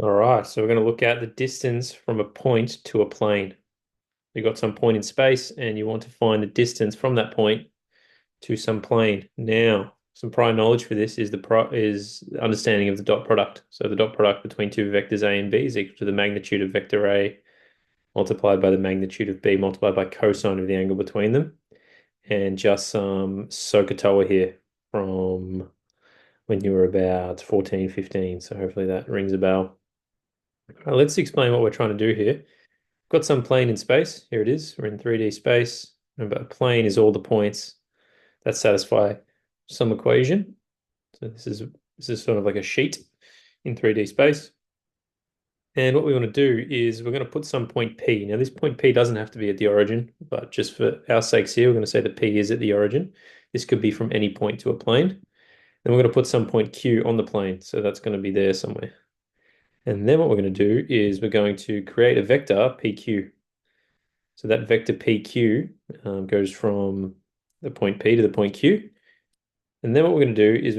All right, so we're going to look at the distance from a point to a plane. You've got some point in space and you want to find the distance from that point to some plane. Now, some prior knowledge for this is is understanding of the dot product. So the dot product between two vectors A and B is equal to the magnitude of vector A multiplied by the magnitude of B multiplied by cosine of the angle between them. And just some SOHCAHTOA here from when you were about 14, 15. So hopefully that rings a bell. Let's explain what we're trying to do here. Got some plane in space. Here it is. We're in 3D space. Remember, a plane is all the points that satisfy some equation. So this is sort of like a sheet in 3D space. And what we want to do is we're going to put some point P. Now, this point P doesn't have to be at the origin, but just for our sakes here, we're going to say that P is at the origin. This could be from any point to a plane. Then we're going to put some point Q on the plane. So that's going to be there somewhere. And then what we're going to do is we're going to create a vector PQ. So that vector PQ goes from the point P to the point Q. And then what we're going to do is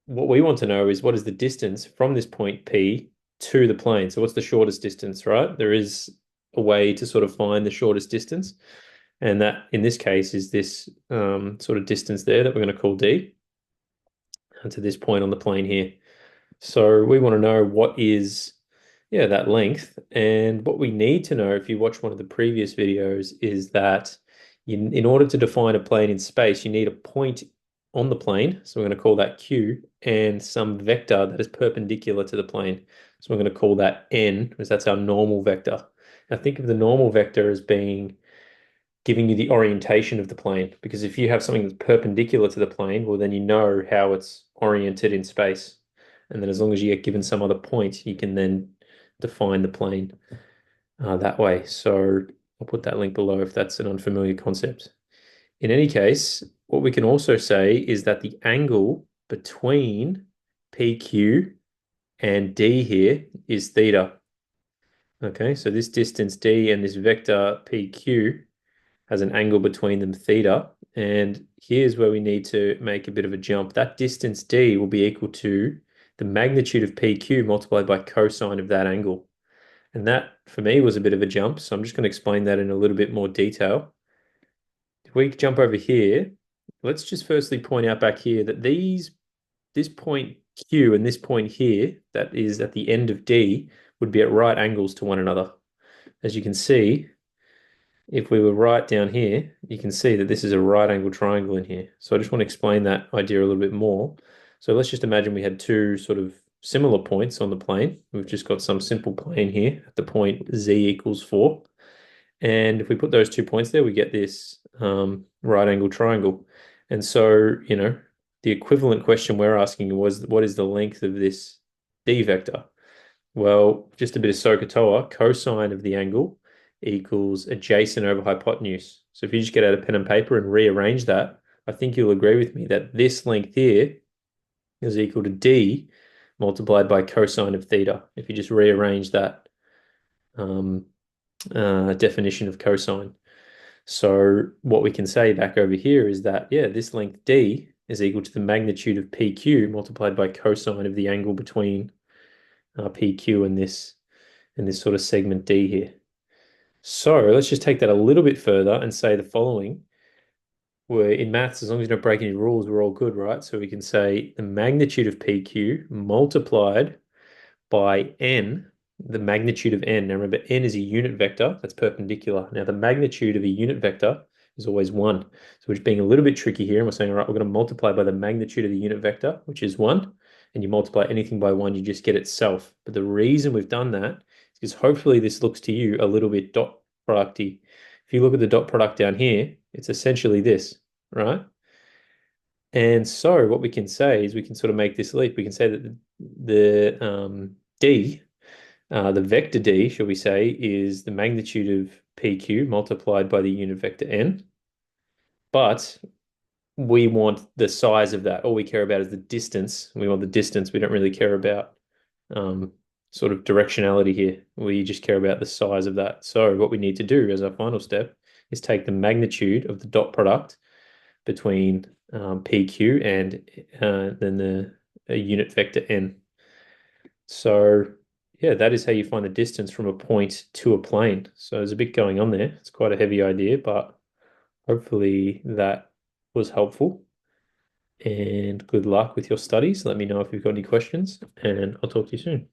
what we want to know is what is the distance from this point P to the plane. So what's the shortest distance, right? There is a way to sort of find the shortest distance. And that, in this case, is this sort of distance there that we're going to call D to this point on the plane here. So we want to know what is, yeah, that length. And what we need to know, if you watch one of the previous videos, is that in order to define a plane in space, you need a point on the plane. So we're going to call that Q and some vector that is perpendicular to the plane. So we're going to call that N because that's our normal vector. Now think of the normal vector as being giving you the orientation of the plane. Because if you have something that's perpendicular to the plane, well, then you know how it's oriented in space. And then as long as you get given some other point, you can then define the plane that way. So I'll put that link below if that's an unfamiliar concept. In any case, what we can also say is that the angle between PQ and D here is theta. Okay, so this distance D and this vector PQ has an angle between them theta. And here's where we need to make a bit of a jump. That distance D will be equal to the magnitude of PQ multiplied by cosine of that angle. And that, for me, was a bit of a jump. So I'm just going to explain that in a little bit more detail. If we jump over here, let's just firstly point out back here that this point Q and this point here, that is at the end of D, would be at right angles to one another. As you can see, if we were right down here, you can see that this is a right angle triangle in here. So I just want to explain that idea a little bit more. So let's just imagine we had two sort of similar points on the plane. We've just got some simple plane here at the point z equals 4. And if we put those 2 points there, we get this right angle triangle. And so, the equivalent question we're asking was, what is the length of this d vector? Well, just a bit of SOHCAHTOA, cosine of the angle equals adjacent over hypotenuse. So if you just get out a pen and paper and rearrange that, I think you'll agree with me that this length here is equal to d multiplied by cosine of theta. If you just rearrange that definition of cosine. So what we can say back over here is that, yeah, this length d is equal to the magnitude of PQ multiplied by cosine of the angle between PQ and this sort of segment D here. So let's just take that a little bit further and say the following. Where in maths, as long as you don't break any rules, we're all good, right? So we can say the magnitude of PQ multiplied by n, the magnitude of n. Now remember, n is a unit vector that's perpendicular. Now the magnitude of a unit vector is always 1. So we're just being a little bit tricky here. And we're saying, all right, we're going to multiply by the magnitude of the unit vector, which is 1. And you multiply anything by 1, you just get itself. But the reason we've done that is because hopefully this looks to you a little bit dot producty. If you look at the dot product down here, it's essentially this, right? And so what we can say is we can sort of make this leap. We can say that the D, the vector D, shall we say, is the magnitude of PQ multiplied by the unit vector n. But we want the size of that. All we care about is the distance. We want the distance. We don't really care about sort of directionality here. We just care about the size of that. So what we need to do as our final step is take the magnitude of the dot product between PQ and then the unit vector n. So yeah, that is how you find the distance from a point to a plane. So there's a bit going on there. It's quite a heavy idea, but hopefully that was helpful. And good luck with your studies. Let me know if you've got any questions, and I'll talk to you soon.